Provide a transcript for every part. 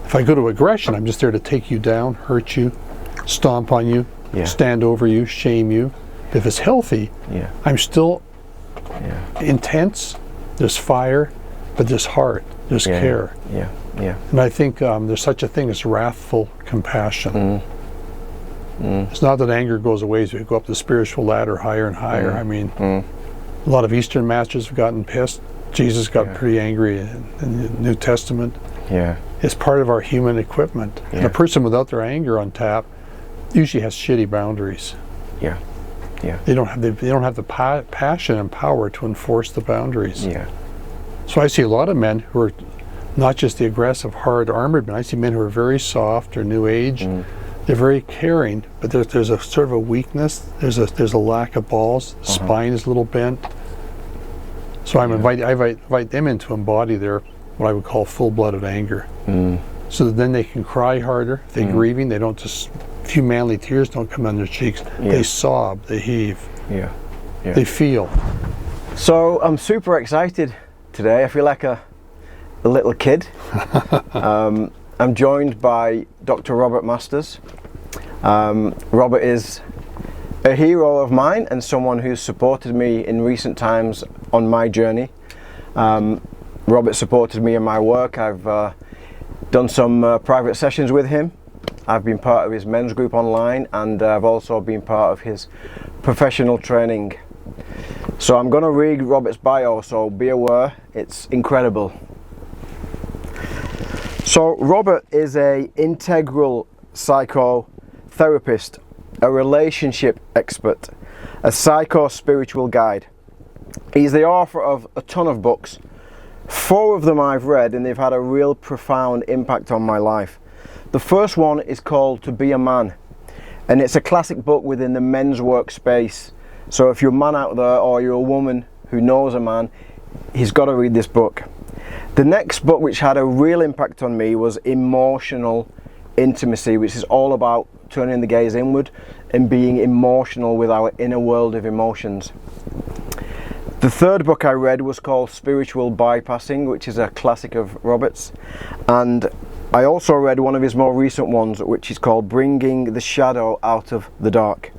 If I go to aggression, I'm just there to take you down, hurt you, stomp on you, stand over you, shame you. If it's healthy, I'm still intense, there's fire, but there's heart, there's care. And I think there's such a thing as wrathful compassion. It's not that anger goes away as we go up the spiritual ladder higher and higher. I mean, a lot of Eastern masters have gotten pissed. Jesus got pretty angry in the New Testament. It's part of our human equipment. And a person without their anger on tap usually has shitty boundaries. They don't have the passion and power to enforce the boundaries. So I see a lot of men who are not just the aggressive, hard, armored men. I see men who are very soft or new age. They're very caring, but there's a sort of a weakness. There's a lack of balls. The spine is a little bent. So I invite them in to embody their what I would call full-blooded anger. So that then they can cry harder. If they're grieving, they don't just a few manly tears don't come down their cheeks. They sob, they heave, they feel. So I'm super excited today. I feel like a little kid. I'm joined by Dr. Robert Masters. Robert is a hero of mine and someone who's supported me in recent times on my journey. Robert supported me in my work. I've done some private sessions with him. I've been part of his men's group online, and I've also been part of his professional training. So I'm going to read Robert's bio, so be aware, it's incredible. So Robert is an integral psychotherapist, a relationship expert, a psycho-spiritual guide. He's the author of a ton of books. 4 of them I've read, and they've had a real profound impact on my life. The first one is called To Be a Man, and it's a classic book within the men's workspace. So if you're a man out there or you're a woman who knows a man, he's got to read this book. The next book which had a real impact on me was Emotional Intimacy, which is all about turning the gaze inward and being emotional with our inner world of emotions. The third book I read was called Spiritual Bypassing, which is a classic of Robert's. And I also read one of his more recent ones, which is called Bringing the Shadow Out of the Dark.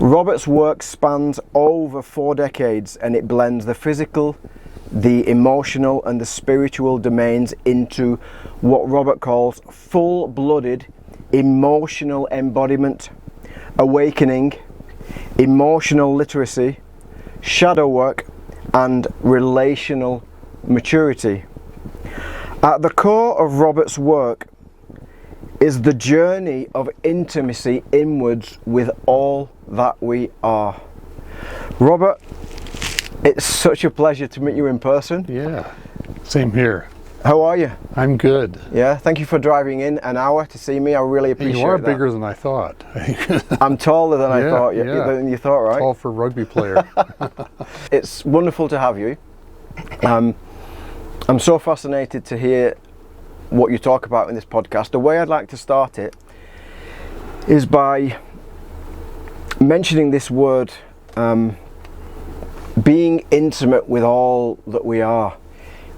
Robert's work spans over 4 decades, and it blends the physical, the emotional and the spiritual domains into what Robert calls full-blooded emotional embodiment, awakening, emotional literacy, shadow work and relational maturity. At the core of Robert's work is the journey of intimacy inwards with all that we are. Robert, it's such a pleasure to meet you in person. Yeah, same here. How are you? I'm good. Yeah, thank you for driving in an hour to see me. I really appreciate it. You are bigger than I thought. I'm taller than I thought. Than you thought, right? Tall for a rugby player. It's wonderful to have you. I'm so fascinated to hear what you talk about in this podcast. The way I'd like to start it is by mentioning this word, being intimate with all that we are.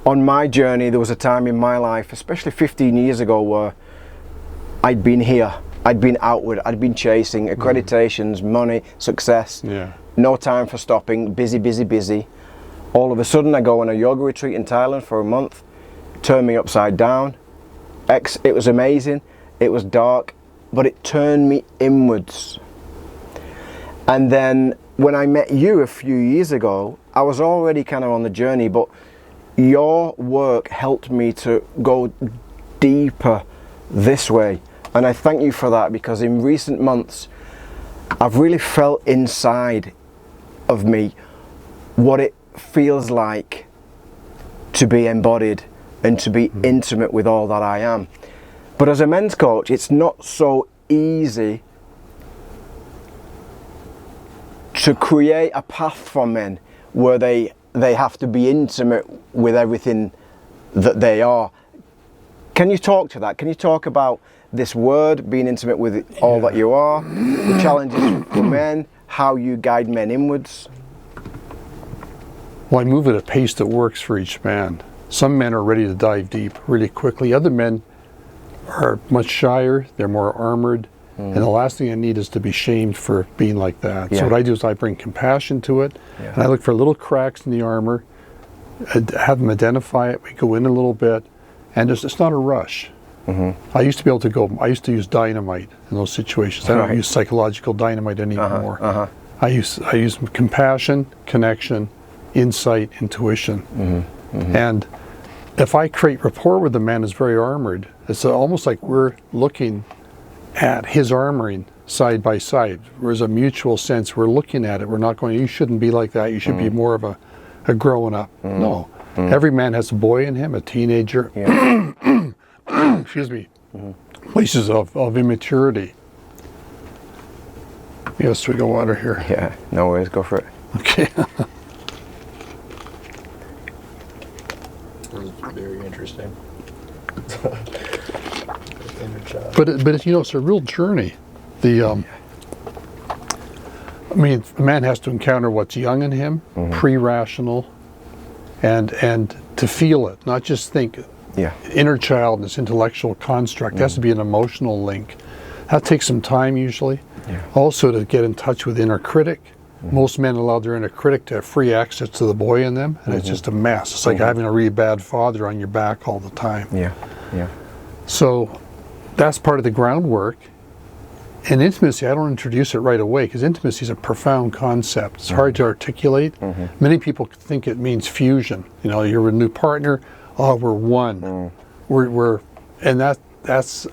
On my journey, there was a time in my life, especially 15 years ago, where I'd been here, I'd been outward, I'd been chasing accreditations, money, success, no time for stopping, busy, busy, busy. All of a sudden I go on a yoga retreat in Thailand for a month, turned me upside down. It was amazing, it was dark, but it turned me inwards. And then when I met you a few years ago, I was already kind of on the journey, but your work helped me to go deeper this way. And I thank you for that, because in recent months, I've really felt inside of me what it feels like to be embodied and to be intimate with all that I am. But as a men's coach, it's not so easy to create a path for men where they have to be intimate with everything that they are. Can you talk to that? Can you talk about this word, being intimate with all that you are, the challenges for men, how you guide men inwards? Well, I move at a pace that works for each man. Some men are ready to dive deep really quickly. Other men are much shyer, they're more armored, and the last thing I need is to be shamed for being like that. So what I do is I bring compassion to it, and I look for little cracks in the armor, have them identify it, we go in a little bit, and it's not a rush. I used to be able to I used to use dynamite in those situations. I don't use psychological dynamite anymore. I use compassion, connection, insight, intuition. And if I create rapport with the man who's very armored, it's almost like we're looking at his armoring side by side. There's a mutual sense. We're looking at it. We're not going, you shouldn't be like that. You should be more of a growing up. No. Every man has a boy in him, a teenager. Excuse me. Places of immaturity. Yes, we got water here. Yeah, no worries. Go for it. Okay. Very interesting. But it's a real journey. I mean, a man has to encounter what's young in him, pre-rational, and to feel it, not just think. Inner child, this intellectual construct, has to be an emotional link. That takes some time usually. Also to get in touch with inner critic. Most men allow their inner critic to have free access to the boy in them, and it's just a mess. It's like having a really bad father on your back all the time. So that's part of the groundwork. In intimacy, I don't introduce it right away because intimacy is a profound concept. It's hard to articulate. Many people think it means fusion. You know, you're a new partner. Oh, we're one. And that's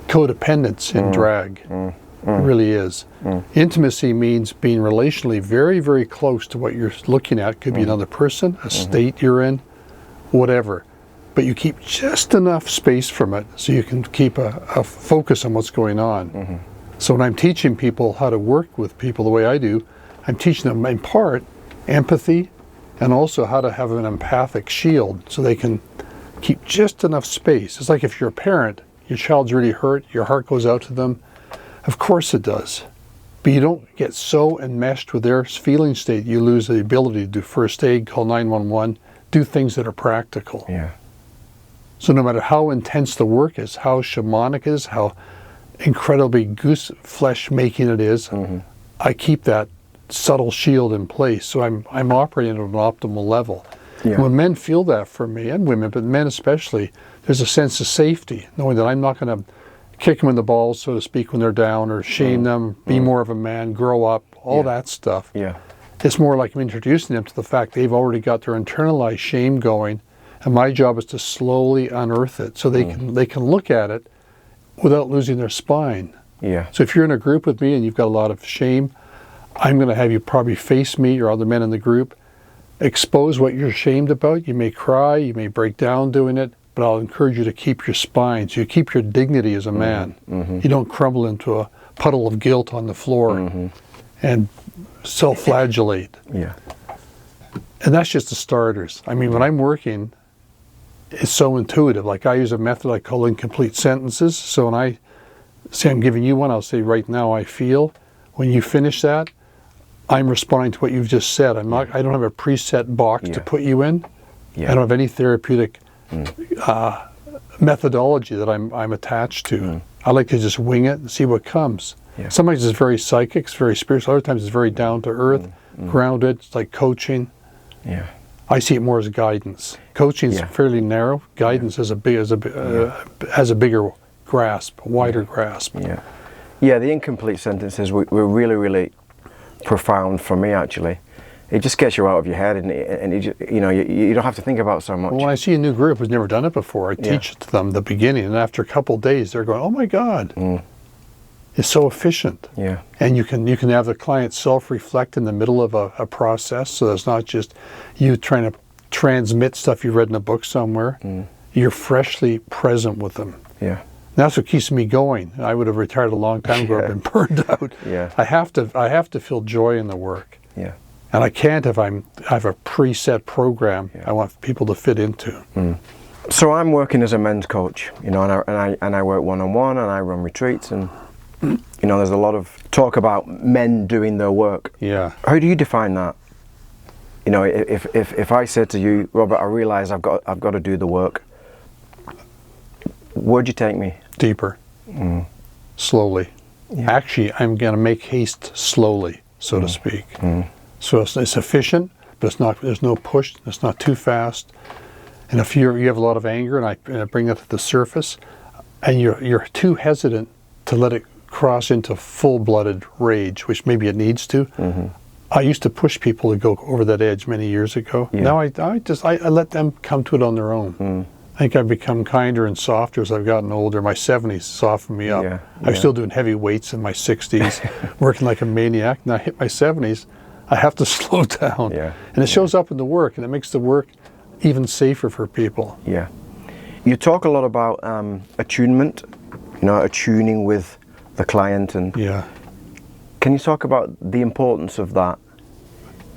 codependence in drag. It really is. Intimacy means being relationally very, very close to what you're looking at. Could be another person, a state you're in, whatever. But you keep just enough space from it so you can keep a focus on what's going on. So when I'm teaching people how to work with people the way I do, I'm teaching them in part empathy and also how to have an empathic shield so they can keep just enough space. It's like if you're a parent, your child's really hurt, your heart goes out to them. Of course it does. But you don't get so enmeshed with their feeling state, you lose the ability to do first aid, call 911, do things that are practical. So no matter how intense the work is, how shamanic it is, how incredibly goose flesh making it is, I keep that subtle shield in place. So I'm operating at an optimal level. When men feel that from me, and women, but men especially, there's a sense of safety, knowing that I'm not going to kick them in the balls, so to speak, when they're down, or shame them, be more of a man, grow up, all that stuff. It's more like I'm introducing them to the fact they've already got their internalized shame going, and my job is to slowly unearth it so they can look at it without losing their spine. So if you're in a group with me and you've got a lot of shame, I'm going to have you probably face me or other men in the group, expose what you're ashamed about. You may cry, you may break down doing it, but I'll encourage you to keep your spine, so you keep your dignity as a man. You don't crumble into a puddle of guilt on the floor and self-flagellate. And that's just the starters. I mean, when I'm working, it's so intuitive. Like I use a method I call incomplete sentences. So when I say I'm giving you one, I'll say right now I feel. When you finish that, I'm responding to what you've just said. I don't have a preset box to put you in. I don't have any therapeutic methodology that I'm attached to. I like to just wing it and see what comes. Sometimes it's very psychic, it's very spiritual. Other times it's very down to earth, grounded. It's like coaching. I see it more as guidance. Coaching is fairly narrow. Guidance has a bigger grasp, a wider grasp. The incomplete sentences were really, really profound for me, actually. It just gets you out of your head, and you don't have to think about it so much. Well, when I see a new group who's never done it before, I teach it to them at the beginning, and after a couple of days, they're going, "Oh my God, it's so efficient." And you can have the client self-reflect in the middle of a process, so it's not just you trying to transmit stuff you read in a book somewhere. You're freshly present with them. That's what keeps me going. I would have retired a long time ago. I've been burned out. I have to feel joy in the work. And I can't if I have a preset program I want people to fit into. So I'm working as a men's coach, and I work one-on-one, and I run retreats, and there's a lot of talk about men doing their work. How do you define that? If I said to you, Robert, I realise I've got to do the work, where'd you take me? deeper, slowly. Yeah. Actually, I'm going to make haste slowly, so to speak. So it's efficient, but it's not. There's no push. It's not too fast. And if you have a lot of anger, and I bring that to the surface, and you're too hesitant to let it cross into full-blooded rage, which maybe it needs to. I used to push people to go over that edge many years ago. Yeah. Now I let them come to it on their own. I think I've become kinder and softer as I've gotten older. My 70s softened me up. Yeah, I'm yeah. still doing heavy weights in my 60s, working like a maniac. Now I hit my 70s, I have to slow down. Yeah, And it shows up in the work, and it makes the work even safer for people. Yeah. You talk a lot about attunement, attuning with the client, and Yeah. can you talk about the importance of that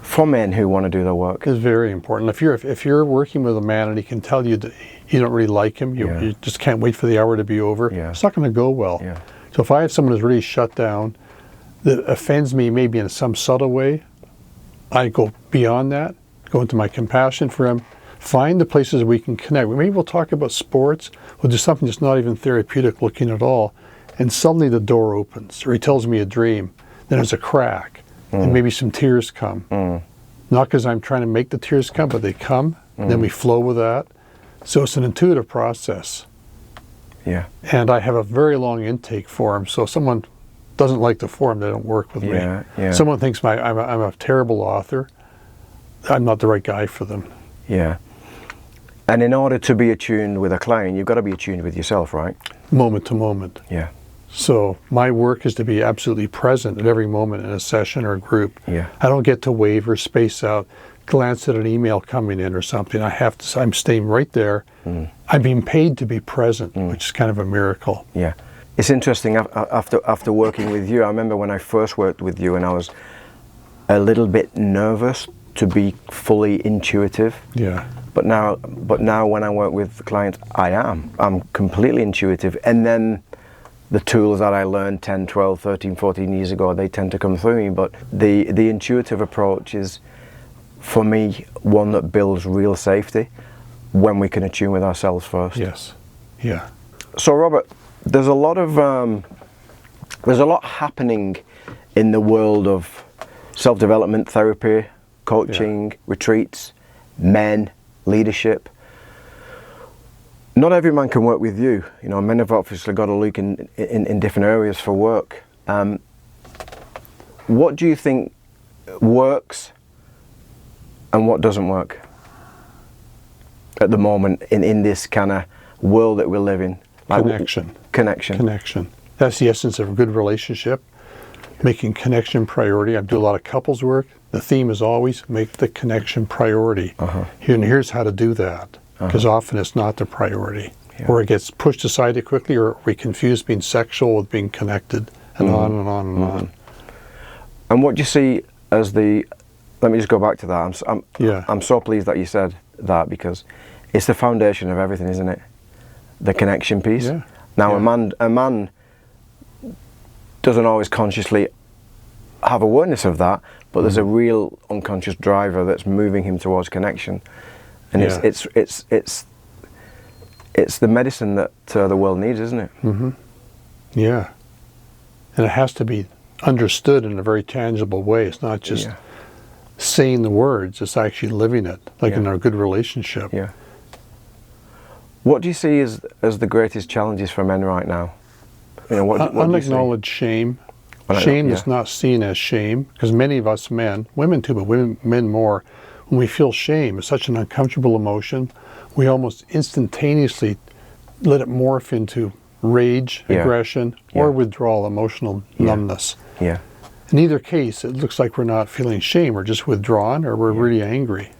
for men who want to do their work? It's very important. If you're working with a man and he can tell you that you don't really like him, you just can't wait for the hour to be over, it's not going to go well. Yeah. So if I have someone who's really shut down, that offends me maybe in some subtle way, I go beyond that, go into my compassion for him, find the places we can connect. Maybe we'll talk about sports, we'll do something that's not even therapeutic looking at all, and suddenly the door opens, or he tells me a dream, then there's a crack, and maybe some tears come. Not because I'm trying to make the tears come, but they come, and then we flow with that. So it's an intuitive process. Yeah. And I have a very long intake form, so if someone doesn't like the form, they don't work with me. Yeah. Someone thinks I'm a terrible author, I'm not the right guy for them. Yeah. And in order to be attuned with a client, you've got to be attuned with yourself, right? Moment to moment. Yeah. So my work is to be absolutely present at every moment in a session or a group. Yeah. I don't get to waver, space out, glance at an email coming in or something. I'm staying right there. I'm being paid to be present, which is kind of a miracle. Yeah. It's interesting, after working with you, I remember when I first worked with you and I was a little bit nervous to be fully intuitive. Yeah. But now when I work with clients, I'm completely intuitive. And then the tools that I learned 10, 12, 13, 14 years ago, they tend to come through me. But the intuitive approach is, for me, one that builds real safety when we can attune with ourselves first. Yes. Yeah. So Robert, there's a lot happening in the world of self-development, therapy, coaching, retreats, men, leadership. Not every man can work with you. Men have obviously got to look in different areas for work. What do you think works and what doesn't work at the moment in this kind of world that we live in? Like Connection. That's the essence of a good relationship. Making connection priority. I do a lot of couples work. The theme is always make the connection priority. And here's how to do that. Because often it's not the priority. Or it gets pushed aside too quickly, or we confuse being sexual with being connected, and on and on and on. And what do you see as let me just go back to that. I'm so pleased that you said that, because it's the foundation of everything, isn't it? The connection piece. Yeah. Now a man doesn't always consciously have awareness of that, but there's a real unconscious driver that's moving him towards connection, and it's the medicine that the world needs, isn't it? Yeah, and it has to be understood in a very tangible way. It's not just saying the words; it's actually living it, like in a good relationship. Yeah. What do you see as the greatest challenges for men right now? What unacknowledged shame. Shame that's not seen as shame, because many of us men, women too, but men more, when we feel shame, it's such an uncomfortable emotion, we almost instantaneously let it morph into rage, aggression, or withdrawal, emotional numbness. Yeah. In either case, it looks like we're not feeling shame, we're just withdrawn, or we're really angry.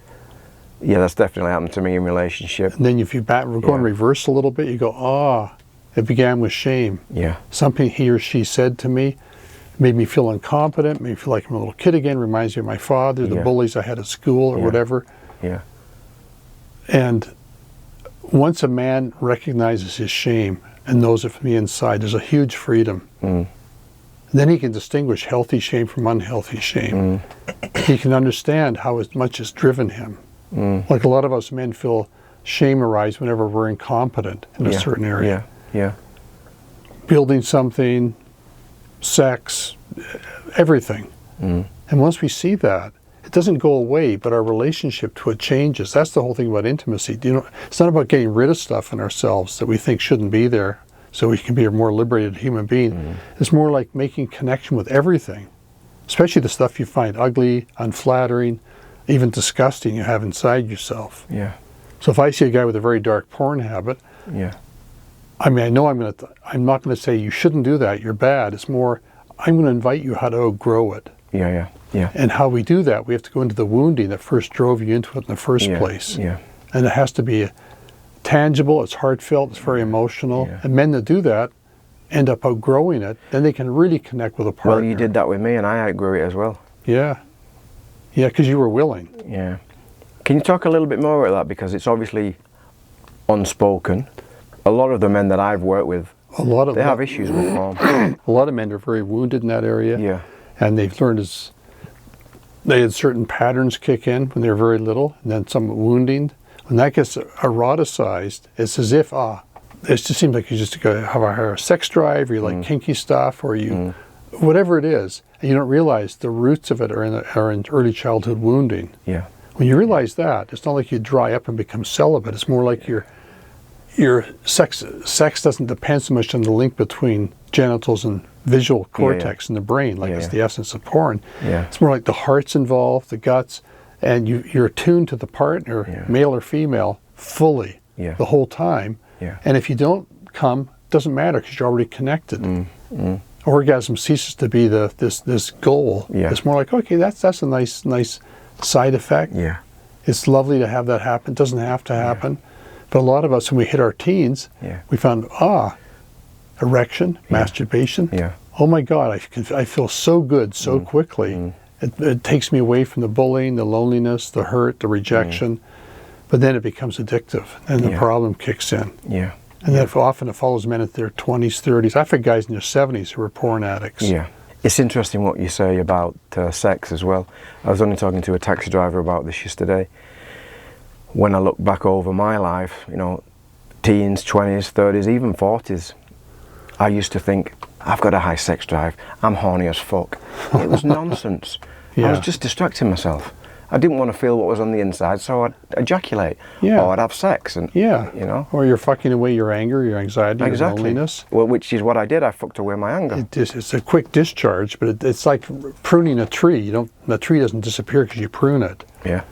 Yeah, that's definitely happened to me in relationship. And then if you go in reverse a little bit, you go, it began with shame. Yeah. Something he or she said to me made me feel incompetent, made me feel like I'm a little kid again, reminds me of my father, the bullies I had at school or whatever. Yeah. And once a man recognizes his shame and knows it from the inside, there's a huge freedom. Then he can distinguish healthy shame from unhealthy shame. He can understand how much it's driven him. Like a lot of us men feel shame arise whenever we're incompetent in a certain area. Yeah. building something, sex, everything. And once we see that, it doesn't go away, but our relationship to it changes. That's the whole thing about intimacy. It's not about getting rid of stuff in ourselves that we think shouldn't be there so we can be a more liberated human being. It's more like making connection with everything, especially the stuff you find ugly, unflattering, even disgusting you have inside yourself. Yeah. So if I see a guy with a very dark porn habit, I mean, I know I'm not going to say you shouldn't do that, you're bad. It's more, I'm going to invite you how to outgrow it. Yeah. And how we do that, we have to go into the wounding that first drove you into it in the first place. Yeah. And it has to be tangible, it's heartfelt, it's very emotional. And men that do that end up outgrowing it, then they can really connect with a partner. Well, you did that with me, and I outgrew it as well. Yeah, because you were willing. Yeah. Can you talk a little bit more about that? Because it's obviously unspoken. A lot of the men that I've worked with, they have issues with form. A lot of men are very wounded in that area. Yeah. And they've learned they had certain patterns kick in when they were very little, and then some wounding. When that gets eroticized, it's as if, it just seems like you just have a sex drive, or you like kinky stuff, or you, whatever it is, and you don't realize the roots of it are in early childhood wounding. Yeah. When you realize that, it's not like you dry up and become celibate. It's more like your sex doesn't depend so much on the link between genitals and visual cortex in the brain, like it's the essence of porn. Yeah. It's more like the heart's involved, the guts, and you're attuned to the partner, male or female, fully the whole time. Yeah. And if you don't come, it doesn't matter because you're already connected. Orgasm ceases to be this goal. Yeah. It's more like, okay, that's a nice side effect. Yeah. It's lovely to have that happen. It doesn't have to happen. But a lot of us, when we hit our teens, we found, erection, masturbation. Yeah. Oh my God, I feel so good so quickly. It takes me away from the bullying, the loneliness, the hurt, the rejection. But then it becomes addictive, and the problem kicks in. Yeah. And then often it follows men at their 20s, 30s. I've had guys in their 70s who were porn addicts. Yeah. It's interesting what you say about sex as well. I was only talking to a taxi driver about this yesterday. When I look back over my life, teens, 20s, 30s, even 40s, I used to think, I've got a high sex drive, I'm horny as fuck. It was nonsense. I was just distracting myself. I didn't want to feel what was on the inside, so I'd ejaculate. Or I'd have sex. And, Or you're fucking away your anger, your anxiety, your loneliness. Well, which is what I did. I fucked away my anger. It's a quick discharge, but it's like pruning a tree. The tree doesn't disappear because you prune it. Yeah.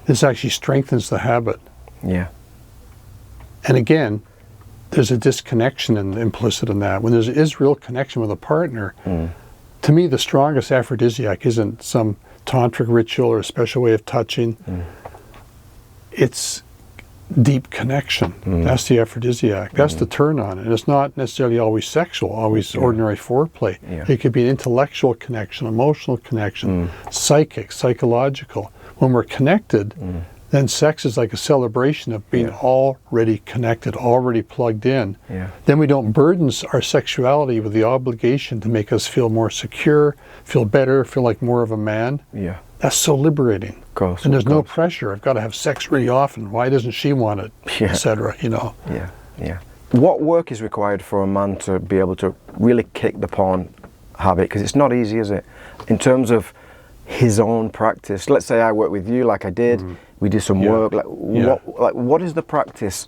This actually strengthens the habit. Yeah. And again, there's a disconnection implicit in that. When there is real connection with a partner, to me, the strongest aphrodisiac isn't some tantric ritual or a special way of touching. It's deep connection. That's the aphrodisiac. That's the turn on. And it's not necessarily always sexual, always ordinary foreplay. It could be an intellectual connection, emotional connection, psychic, psychological. When we're connected, then sex is like a celebration of being already connected, already plugged in. Then we don't burden our sexuality with the obligation to make us feel more secure, feel better, feel like more of a man. That's so liberating. Of course. And there's no pressure. I've got to have sex really often. Why doesn't she want it? Etc. Yeah. What work is required for a man to be able to really kick the porn habit? Because it's not easy, is it? In terms of his own practice. Let's say I work with you like I did. We did some work. What is the practice?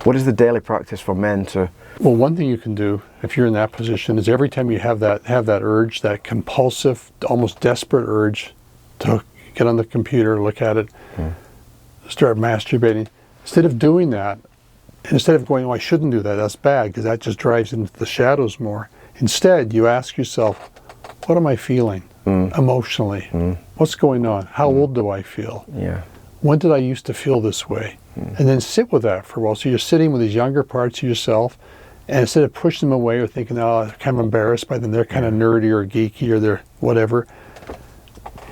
What is the daily practice for men to? Well, one thing you can do if you're in that position is every time you have that urge, that compulsive, almost desperate urge to get on the computer, look at it, start masturbating. Instead of doing that, instead of going, "Oh, I shouldn't do that. That's bad," because that just drives into the shadows more. Instead, you ask yourself, "What am I feeling?" Emotionally. What's going on? How old do I feel? When did I used to feel this way? And then sit with that for a while. So you're sitting with these younger parts of yourself, and instead of pushing them away or thinking, oh, I'm kind of embarrassed by them, they're kind of nerdy or geeky or they're whatever,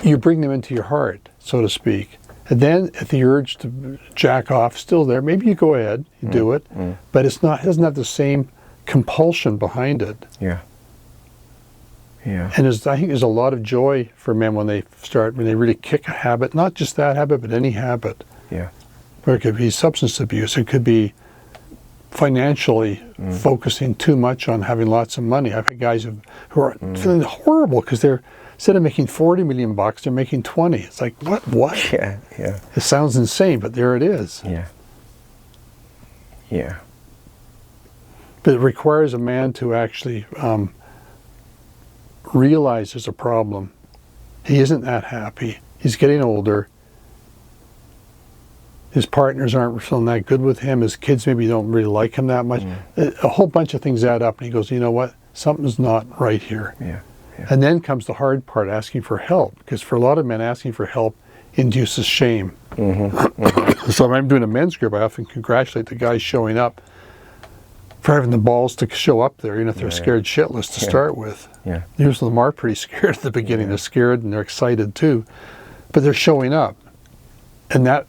you bring them into your heart, so to speak. And then if the urge to jack off is still there, maybe you go ahead, you do it, but it doesn't have the same compulsion behind it. And I think there's a lot of joy for men when they really kick a habit, not just that habit, but any habit. Where it could be substance abuse, it could be financially focusing too much on having lots of money. I've had guys who are feeling horrible because they're, instead of making 40 million bucks, they're making 20. It's like, what? Yeah, yeah. It sounds insane, but there it is. Yeah. Yeah. But it requires a man to actually realize there's a problem. He isn't that happy. He's getting older. His partners aren't feeling that good with him. His kids maybe don't really like him that much. A whole bunch of things add up, and he goes, you know what? Something's not right here. Yeah. Yeah. And then comes the hard part, asking for help. Because for a lot of men, asking for help induces shame. So when I'm doing a men's group, I often congratulate the guys showing up for having the balls to show up there, even if they're scared shitless to start with. Yeah. Usually them are pretty scared at the beginning. They're scared and they're excited too. But they're showing up. And that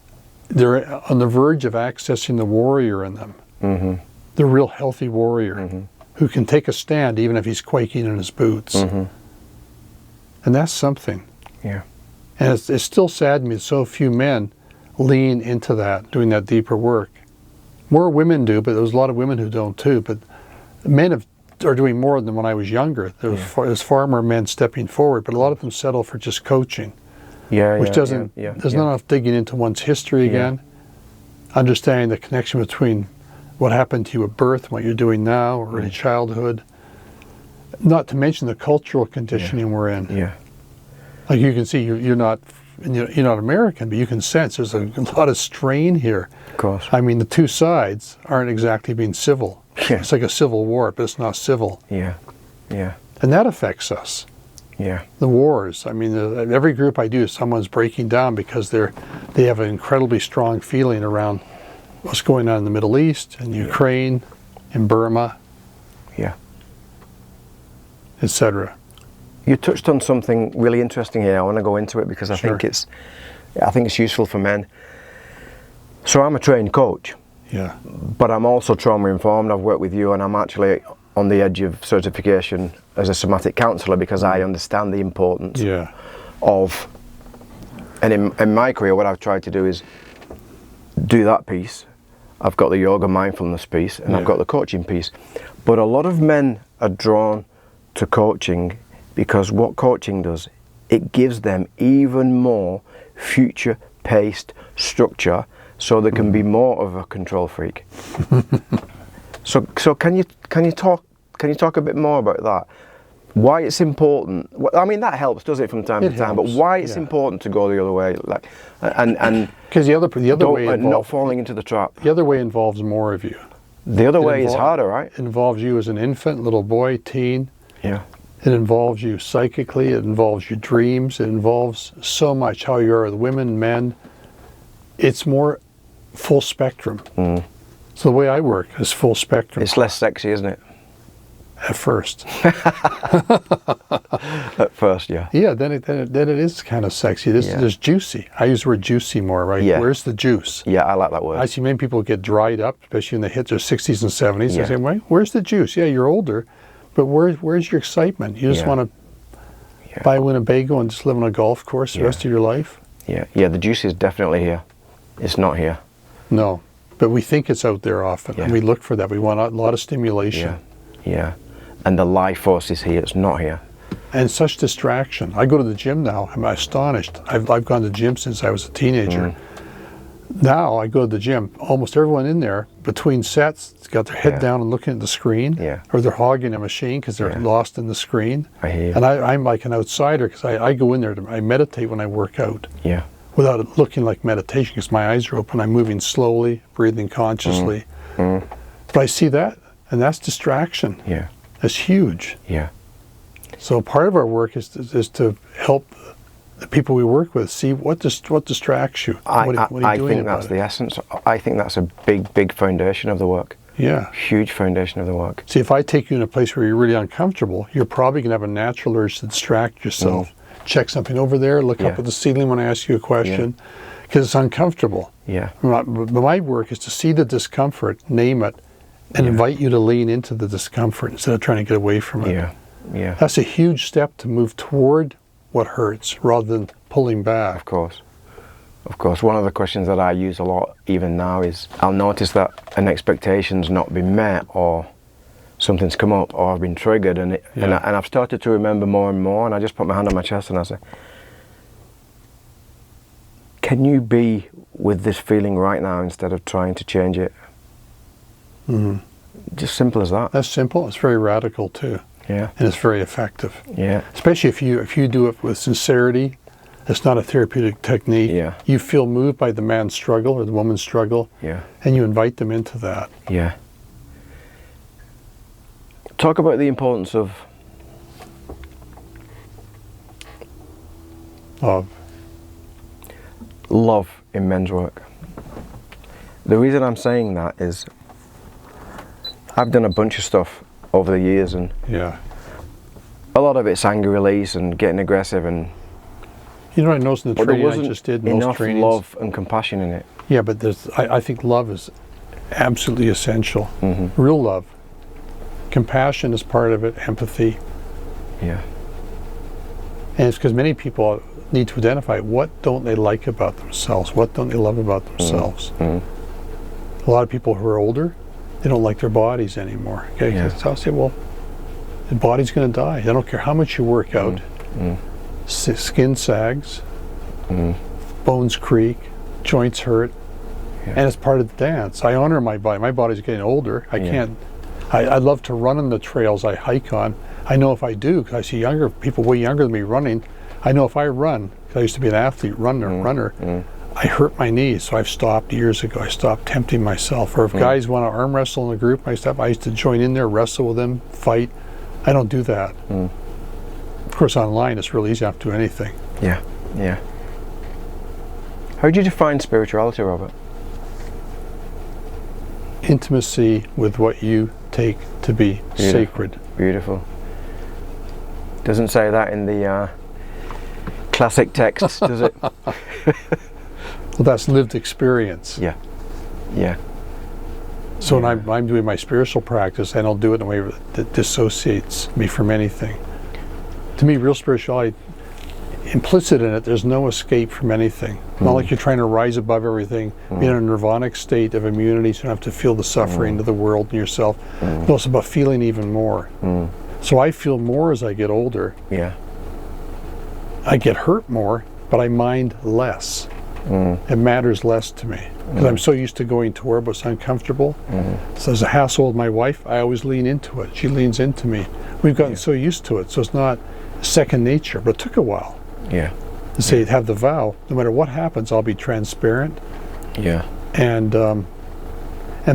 they're on the verge of accessing the warrior in them. The real healthy warrior who can take a stand even if he's quaking in his boots. And that's something. Yeah. And it's still sad to me that so few men lean into that, doing that deeper work. More women do, but there's a lot of women who don't too. But men are doing more than when I was younger. There's far more men stepping forward, but a lot of them settle for just coaching. Which doesn't, there's not enough digging into one's history again, understanding the connection between what happened to you at birth and what you're doing now or in childhood. Not to mention the cultural conditioning we're in. Like you can see, you're not American, but you can sense there's a lot of strain here. Of course. I mean, the two sides aren't exactly being civil. It's like a civil war, but it's not civil. Yeah. And that affects us. The wars. I mean, every group I do, someone's breaking down because they have an incredibly strong feeling around what's going on in the Middle East, in Ukraine, in Burma, etc. You touched on something really interesting here. I want to go into it because I think it's useful for men. So I'm a trained coach. But I'm also trauma informed. I've worked with you, and I'm actually on the edge of certification as a somatic counsellor because I understand the importance of, and in my career what I've tried to do is do that piece. I've got the yoga mindfulness piece and I've got the coaching piece. But a lot of men are drawn to coaching because what coaching does, it gives them even more future paced structure so they can be more of a control freak. So can you talk a bit more about that? Why it's important? I mean, that helps, does it, from time to time? But why it's important to go the other way, like, and because the other way not falling into the trap. The other way involves more of you. The other way is harder, right? It involves you as an infant, little boy, teen. It involves you psychically. It involves your dreams. It involves so much how you are with women, men. It's more full spectrum. So the way I work is full spectrum. It's less sexy, isn't it? At first. At first, yeah. Yeah, then it is kind of sexy. There's juicy. I use the word juicy more, right? Where's the juice? Yeah, I like that word. I see many people get dried up, especially when they hit their 60s and 70s. They say, well, where's the juice? Yeah, you're older, but where's your excitement? You just want to buy a Winnebago and just live on a golf course the rest of your life? Yeah, the juice is definitely here. It's not here. No, but we think it's out there often, and we look for that. We want a lot of stimulation. Yeah. And the life force is here, it's not here. And such distraction. I go to the gym now, I'm astonished. I've gone to the gym since I was a teenager. Now I go to the gym, almost everyone in there, between sets, has got their head down and looking at the screen, or they're hogging a machine because they're lost in the screen. I hear you. And I'm like an outsider because I go in there, I meditate when I work out. Without it looking like meditation because my eyes are open, I'm moving slowly, breathing consciously. But I see that, and that's distraction. It's huge. So part of our work is to help the people we work with see what distracts you. What are you doing I think about that's the essence. I think that's a big foundation of the work. Huge foundation of the work. See, if I take you in a place where you're really uncomfortable, you're probably going to have a natural urge to distract yourself. Check something over there, look up at the ceiling when I ask you a question, because it's uncomfortable. My work is to see the discomfort, name it, and invite you to lean into the discomfort instead of trying to get away from it. That's a huge step to move toward what hurts rather than pulling back. Of course. Of course, one of the questions that I use a lot even now is I'll notice that an expectation's not been met, or something's come up, or I've been triggered, and I've started to remember more and more, and I just put my hand on my chest and I say, can you be with this feeling right now instead of trying to change it? Just simple as that. That's simple. It's very radical too. Yeah. And it's very effective. Yeah. Especially if you do it with sincerity. It's not a therapeutic technique. Yeah. You feel moved by the man's struggle or the woman's struggle. Yeah. And you invite them into that. Yeah. Talk about the importance of love in men's work. The reason I'm saying that is I've done a bunch of stuff over the years, and a lot of it's anger release and getting aggressive, and you know what I noticed in the training I just did, enough love and compassion in it. Yeah, but I think love is absolutely essential. Real love. Compassion is part of it, empathy. Yeah. And it's because many people need to identify what don't they like about themselves, what don't they love about themselves. A lot of people who are older, they don't like their bodies anymore. Okay, so I'll say, well, the body's going to die. I don't care how much you work out. Skin sags, bones creak, joints hurt, and it's part of the dance. I honor my body. My body's getting older. I can't. I love to run on the trails I hike on. I know if I do, because I see younger people way younger than me running. I know if I run, because I used to be an athlete, runner, I hurt my knees, so I've stopped years ago. I stopped tempting myself. Or if guys want to arm wrestle in a group, I used to join in there, wrestle with them, fight. I don't do that. Of course, online it's really easy. I don't have to do anything. Yeah, yeah. How do you define spirituality, Robert? Intimacy with what you take to be sacred. Beautiful. Doesn't say that in the classic texts, does it? Well, that's lived experience. Yeah, yeah. So when I'm doing my spiritual practice, I don't do it in a way that dissociates me from anything. To me, real spirituality, implicit in it, there's no escape from anything. Not like you're trying to rise above everything, be in a nirvanic state of immunity, so you don't have to feel the suffering of the world and yourself. No, it's about feeling even more. So I feel more as I get older. Yeah. I get hurt more, but I mind less. It matters less to me. Because I'm so used to going to where it was uncomfortable. So as a hassle with my wife, I always lean into it. She leans into me. We've gotten so used to it, so it's not second nature, but it took a while. Yeah. To say, have the vow, no matter what happens, I'll be transparent. Yeah. And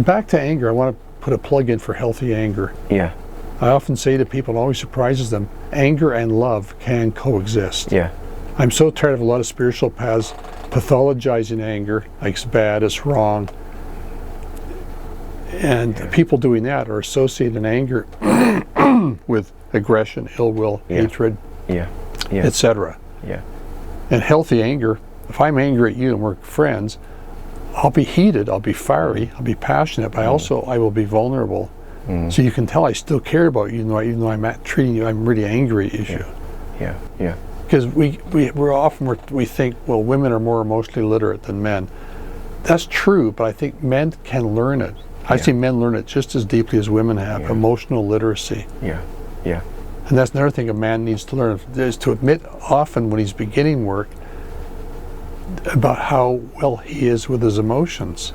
back to anger, I want to put a plug in for healthy anger. Yeah. I often say to people, it always surprises them, anger and love can coexist. Yeah. I'm so tired of a lot of spiritual paths pathologizing anger, like it's bad, it's wrong. And people doing that are associating anger with aggression, ill will, hatred, etc. Yeah. And healthy anger, if I'm angry at you and we're friends, I'll be heated, I'll be fiery, I'll be passionate, but I will be vulnerable. So you can tell I still care about you, even though I'm treating you, I'm really angry at you. Yeah, yeah. Because we think, well, women are more emotionally literate than men. That's true, but I think men can learn it. I see men learn it just as deeply as women have, emotional literacy. Yeah, yeah. And that's another thing a man needs to learn, is to admit often when he's beginning work about how well he is with his emotions.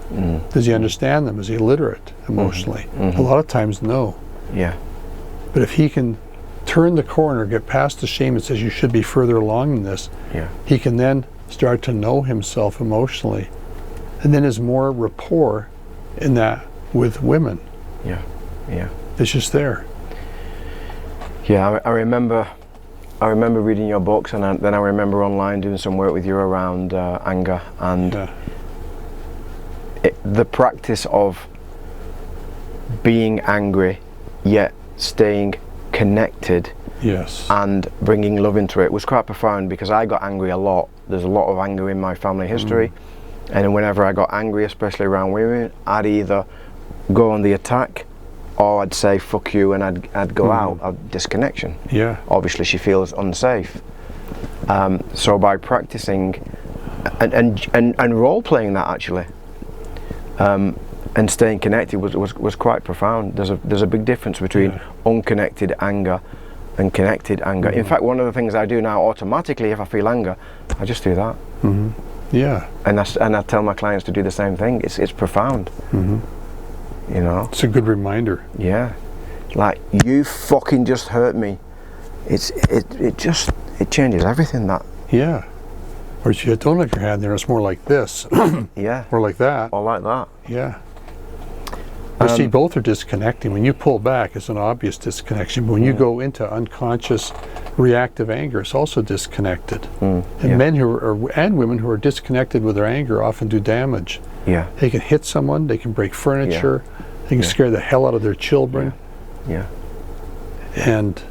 Does he understand them? Is he literate emotionally? A lot of times, no. Yeah. But if he can turn the corner, get past the shame that says you should be further along in this, he can then start to know himself emotionally. And then there's more rapport in that with women. Yeah, yeah. It's just there. Yeah, I remember reading your books, and then I remember online doing some work with you around anger and the practice of being angry yet staying connected and bringing love into it was quite profound, because I got angry a lot. There's a lot of anger in my family history, and whenever I got angry, especially around women, I'd either go on the attack or I'd say fuck you, and I'd go out of disconnection. Yeah. Obviously she feels unsafe. So by practicing and role playing that actually, and staying connected was quite profound. There's a big difference between unconnected anger and connected anger. In fact, one of the things I do now automatically, if I feel anger, I just do that. Yeah. And I tell my clients to do the same thing. It's profound. You know. It's a good reminder. Yeah. Like, you fucking just hurt me. It changes everything. That. Yeah. Or if you don't have your hand there, it's more like this. Yeah. Or like that. Or like that. Yeah. But see, both are disconnecting. When you pull back, it's an obvious disconnection. But when you go into unconscious reactive anger, it's also disconnected. And men and women who are disconnected with their anger often do damage. Yeah. They can hit someone, they can break furniture, they can scare the hell out of their children. Yeah. And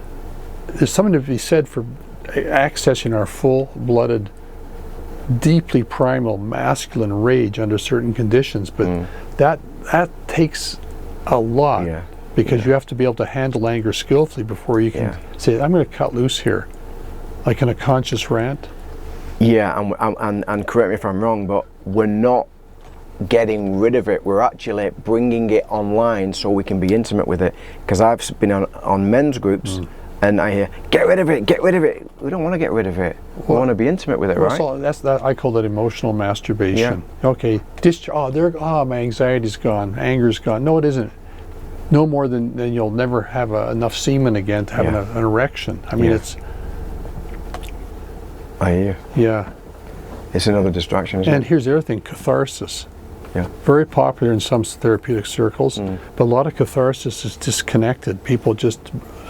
there's something to be said for accessing our full-blooded, deeply primal masculine rage under certain conditions, but that takes a lot, because you have to be able to handle anger skillfully before you can say, I'm going to cut loose here, like in a conscious rant. Yeah, and correct me if I'm wrong, but we're not getting rid of it, we're actually bringing it online so we can be intimate with it. Because I've been on men's groups and I hear, get rid of it, get rid of it. We don't want to get rid of it. We want to be intimate with it, right? So I call that emotional masturbation. Okay, my anxiety's gone, anger's gone. No, it isn't. No more than you'll never have enough semen again to have an erection. I mean, it's... I hear you. Yeah. It's another distraction, isn't it? And here's the other thing, catharsis. Yeah. Very popular in some therapeutic circles, but a lot of catharsis is disconnected. People just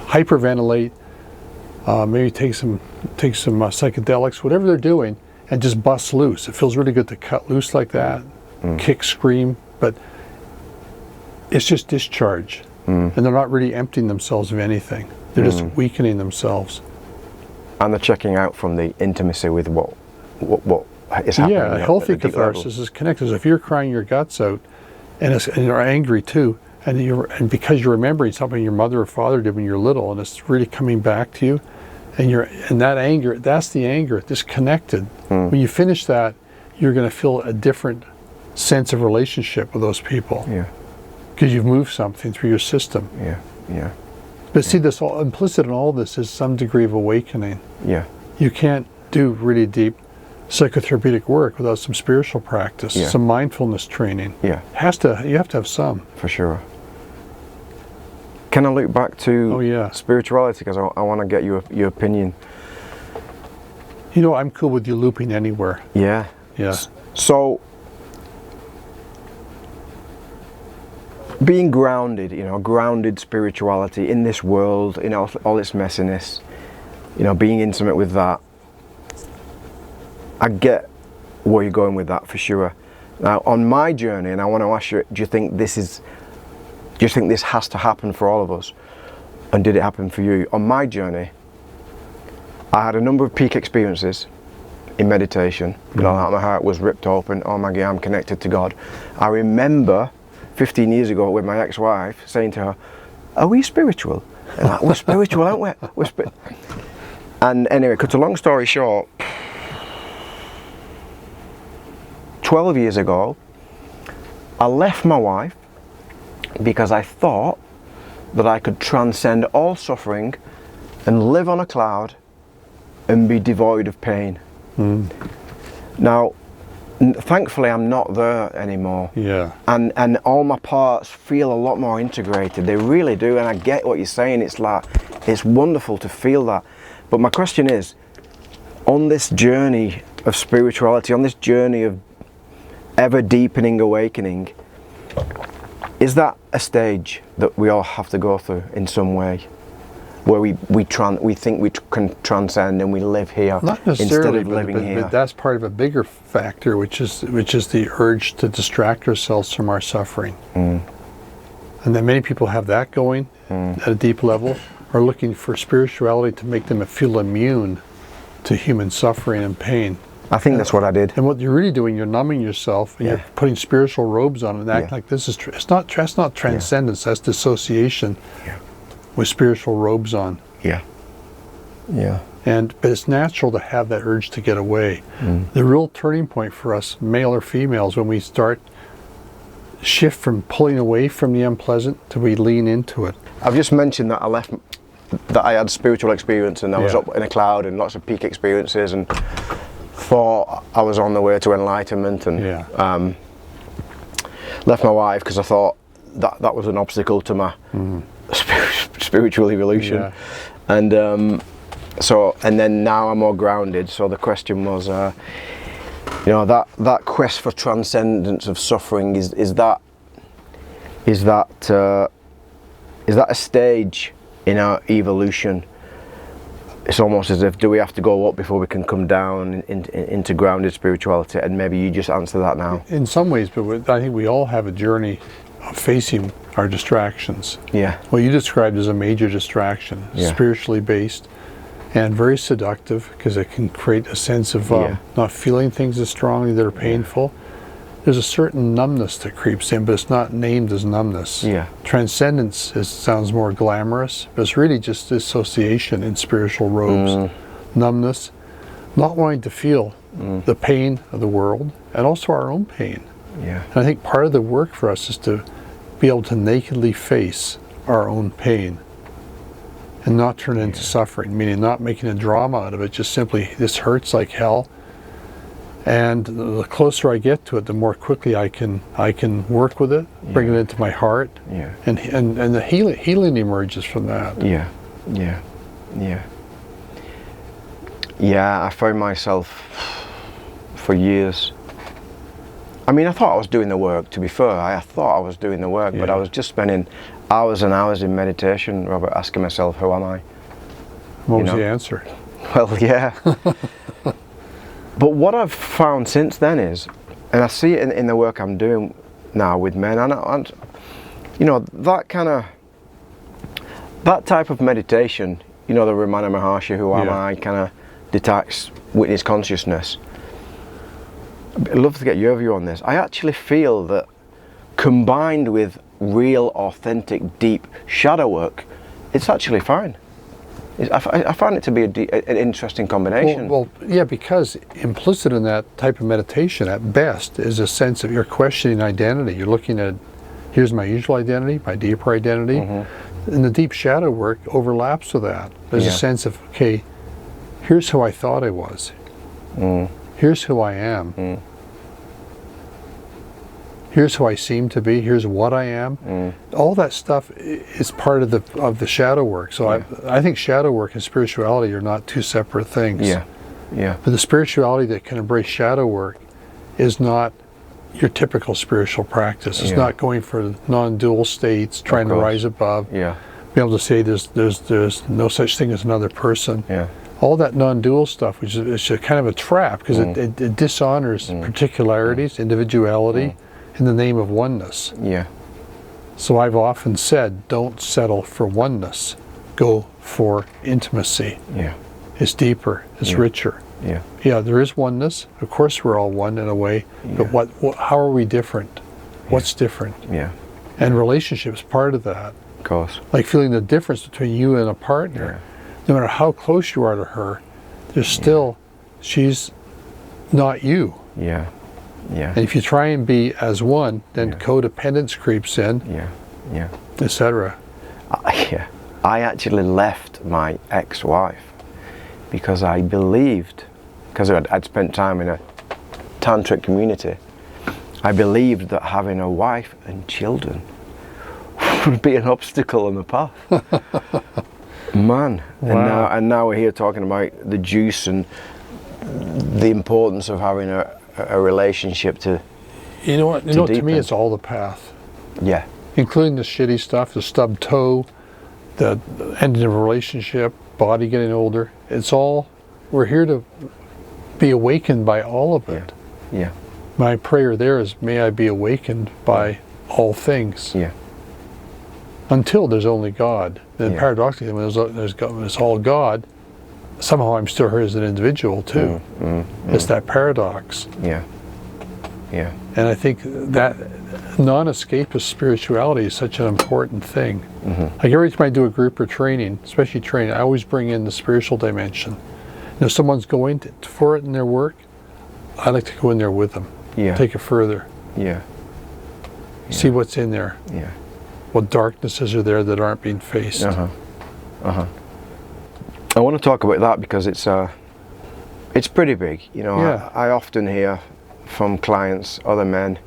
hyperventilate, maybe take some psychedelics, whatever they're doing, and just bust loose. It feels really good to cut loose like that, kick, scream, but it's just discharge. And they're not really emptying themselves of anything. They're just weakening themselves. And they're checking out from the intimacy with what is happening. Yeah, a healthy catharsis is connected. So if you're crying your guts out, and you're angry too, and because you're remembering something your mother or father did when you're little, and it's really coming back to you, and that anger, that's the anger, disconnected. When you finish that, you're going to feel a different sense of relationship with those people. Yeah. Because you've moved something through your system. Yeah. Yeah. But see, this all implicit in all this is some degree of awakening. Yeah. You can't do really deep psychotherapeutic work without some spiritual practice, some mindfulness training. Yeah. You have to have some. For sure. Can I look back to spirituality, because I want to get your opinion. You know, I'm cool with you looping anywhere. Yeah. Yeah. So, being grounded, grounded spirituality in this world, all its messiness, being intimate with that. I get where you're going with that for sure. Now, on my journey, and I want to ask you, do you think this has to happen for all of us? And did it happen for you? On my journey, I had a number of peak experiences in meditation. My heart was ripped open. Oh my God, I'm connected to God. I remember 15 years ago with my ex-wife saying to her, are we spiritual? And like, we're spiritual, aren't we? And anyway, cut a long story short, 12 years ago, I left my wife because I thought that I could transcend all suffering and live on a cloud and be devoid of pain. Now, thankfully, I'm not there anymore. Yeah. And all my parts feel a lot more integrated. They really do. And I get what you're saying. It's like, it's wonderful to feel that. But my question is, on this journey of spirituality, on this journey of ever deepening awakening, is that a stage that we all have to go through in some way, where we think we can transcend and we live here instead of living here? But that's part of a bigger factor, which is the urge to distract ourselves from our suffering. And then many people have that going at a deep level, are looking for spirituality to make them feel immune to human suffering and pain. I think that's what I did. And what you're really doing, you're numbing yourself, and you're putting spiritual robes on and acting like this is it's not transcendence, that's dissociation with spiritual robes on. Yeah. But it's natural to have that urge to get away. The real turning point for us, male or females, when we start shift from pulling away from the unpleasant to we lean into it. I've just mentioned that I had spiritual experience, and I was up in a cloud and lots of peak experiences, and thought I was on the way to enlightenment, and left my wife because I thought that was an obstacle to my spiritual evolution. And and then now I'm more grounded. So the question was, that quest for transcendence of suffering, is that a stage in our evolution? It's almost as if, do we have to go up before we can come down into grounded spirituality? And maybe you just answer that now. In some ways, but I think we all have a journey of facing our distractions. Yeah. What you described as a major distraction, spiritually based, and very seductive, because it can create a sense of not feeling things as strongly that are painful. There's a certain numbness that creeps in, but it's not named as numbness. Transcendence sounds more glamorous, but it's really just dissociation in spiritual robes. Numbness, not wanting to feel the pain of the world, and also our own pain. And I think part of the work for us is to be able to nakedly face our own pain and not turn it into suffering, meaning not making a drama out of it, just simply, this hurts like hell. And the closer I get to it, the more quickly I can work with it, bring it into my heart, and the healing emerges from that. I found myself for years. I mean, I thought I was doing the work. To be fair, I thought I was doing the work, but I was just spending hours and hours in meditation, Robert, asking myself, who am I? What was the answer? Well, yeah. But what I've found since then is, and I see it in the work I'm doing now with men, and that type of meditation, the Ramana Maharshi, who am I, kind of detached witness consciousness. I'd love to get your view on this. I actually feel that combined with real, authentic, deep shadow work, it's actually fine. I find it to be an interesting combination. Well, yeah, because implicit in that type of meditation, at best, is a sense of you're questioning identity. You're looking at, here's my usual identity, my deeper identity. And the deep shadow work overlaps with that. There's a sense of, okay, here's who I thought I was. Here's who I am. Here's who I seem to be. Here's what I am. All that stuff is part of the shadow work. So I think shadow work and spirituality are not two separate things. But the spirituality that can embrace shadow work is not your typical spiritual practice. It's not going for non-dual states, trying to rise above. Be able to say there's no such thing as another person. All that non-dual stuff, which is kind of a trap, because it dishonors particularities, individuality, in the name of oneness. So I've often said, don't settle for oneness. Go for intimacy. It's deeper. It's richer. There is oneness. Of course, we're all one in a way. But how are we different? What's different? And relationships part of that. Of course. Like feeling the difference between you and a partner. No matter how close you are to her, there's still, she's not you. And if you try and be as one, then codependence creeps in, etc. I actually left my ex-wife because I believed, because I'd spent time in a tantric community, I believed that having a wife and children would be an obstacle on the path. Man, and now we're here talking about the juice and the importance of having a relationship to. You know what? To me, it's all the path. Including the shitty stuff, the stubbed toe, the ending of a relationship, body getting older. It's all. We're here to be awakened by all of it. My prayer there is, may I be awakened by all things. Until there's only God. Then paradoxically, when it's all God, somehow I'm still here as an individual too. It's that paradox. And I think that non-escapist spirituality is such an important thing. Like every time I do a group or training, especially training, I always bring in the spiritual dimension. And if someone's going for it in their work, I like to go in there with them. Yeah. Take it further. Yeah. See what's in there. Yeah. What darknesses are there that aren't being faced. I want to talk about that because it's pretty big. You know, Yeah. I often hear from clients, other men,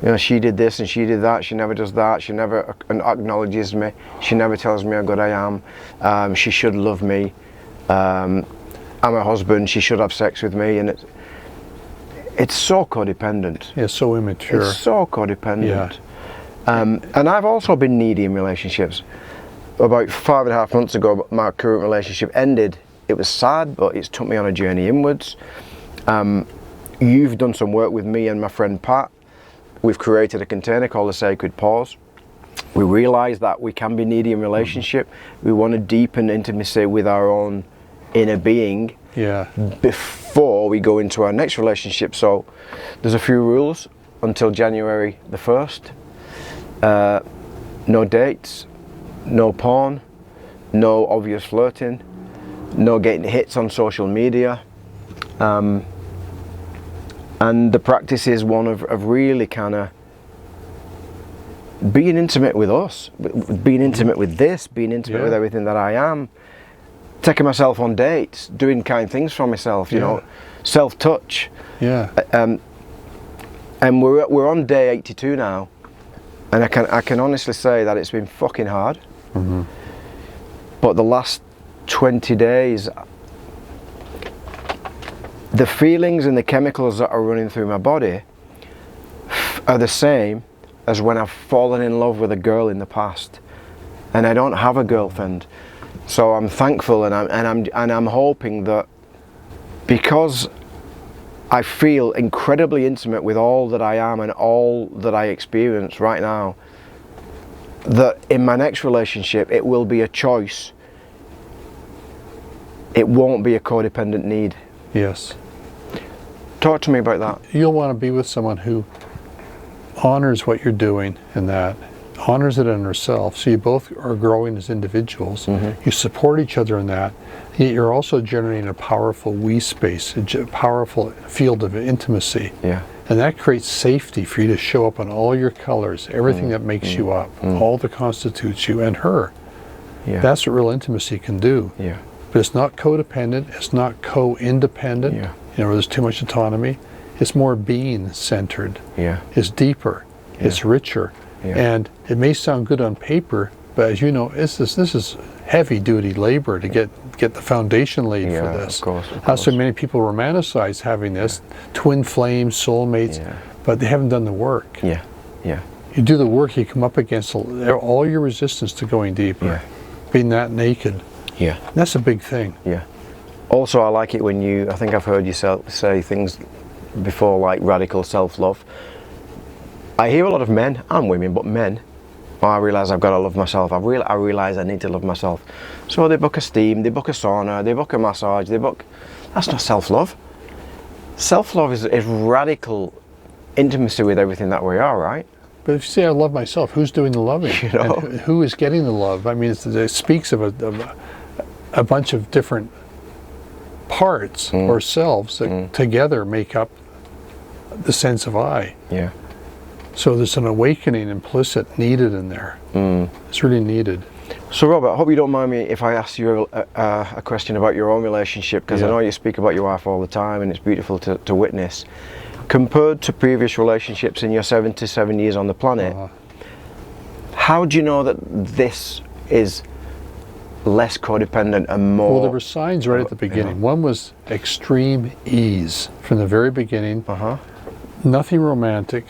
you know, she did this and she did that, she never does that, she never acknowledges me, she never tells me how good I am, she should love me, I'm her husband, she should have sex with me, and it's so codependent. Yeah, so immature. It's so codependent. Yeah. And I've also been needy in relationships. About 5.5 months ago, my current relationship ended. It was sad, but it's took me on a journey inwards. You've done some work with me and my friend Pat. We've created a container called the Sacred Pause. We realise that we can be needy in relationship. We want to deepen intimacy with our own inner being before we go into our next relationship. So there's a few rules until January the 1st. No dates, no porn, no obvious flirting, no getting hits on social media. And the practice is one of really kind of being intimate with us, being intimate with this, being intimate with everything that I am, taking myself on dates, doing kind things for myself, you know, self-touch. Yeah. And we're on day 82 now, and I can honestly say that it's been fucking hard. But the last 20 days, the feelings and the chemicals that are running through my body are the same as when I've fallen in love with a girl in the past, and I don't have a girlfriend. So I'm thankful, and I'm hoping that because I feel incredibly intimate with all that I am and all that I experience right now, that in my next relationship it will be a choice. It won't be a codependent need. Yes. Talk to me about that. You'll want to be with someone who honors what you're doing and that honors it in herself. So you both are growing as individuals. You support each other in that. Yet you're also generating a powerful we space, a powerful field of intimacy. Yeah. And that creates safety for you to show up on all your colors, everything that makes you up, all that constitutes you and her. Yeah. That's what real intimacy can do. Yeah. But it's not codependent, it's not co-independent, Yeah. you know, where there's too much autonomy. It's more being centered. Yeah. It's deeper. Yeah. It's richer. Yeah. And it may sound good on paper, but as you know, this is heavy duty labor to get the foundation laid for this. Of course. Not so many people romanticize having this, twin flames, soulmates, but they haven't done the work. Yeah. Yeah. You do the work, you come up against all your resistance to going deeper, being that naked. Yeah. That's a big thing. Yeah. Also, I like it when I think I've heard you say things before like radical self-love. I hear a lot of men and women, but men, I realise I've got to love myself. I realise I need to love myself. So they book a steam, they book a sauna, they book a massage, that's not self-love. Self-love is radical intimacy with everything that we are, right? But if you say I love myself, who's doing the loving? You know? And who is getting the love? I mean, it speaks of a bunch of different parts or selves that together make up the sense of I. Yeah. So there's an awakening implicit needed in there. It's really needed. So Robert, I hope you don't mind me if I ask you a question about your own relationship, because I know you speak about your wife all the time and it's beautiful to witness. Compared to previous relationships in your 77 years on the planet, how do you know that this is less codependent and more... Well, there were signs right at the beginning. One was extreme ease from the very beginning. Nothing romantic.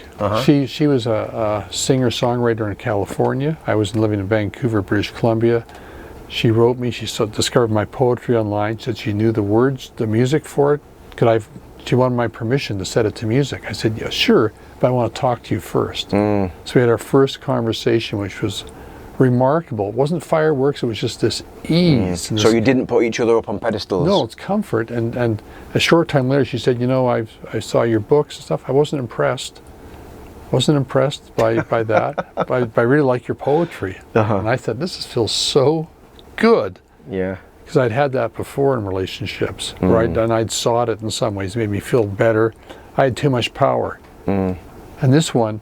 She was a singer-songwriter in California. I was living in Vancouver, British Columbia. She wrote me. She discovered my poetry online. Said she knew the words, the music for it. She wanted my permission to set it to music. I said, yeah, sure, but I want to talk to you first. So we had our first conversation, which was remarkable. It wasn't fireworks, it was just this ease. So you didn't put each other up on pedestals? No, it's comfort. And a short time later she said, you know, I saw your books and stuff. I wasn't impressed. Wasn't impressed by that. But I really like your poetry. And I thought, this feels so good. Yeah. because I'd had that before in relationships, right? And I'd sought it in some ways, made me feel better. I had too much power. And this one,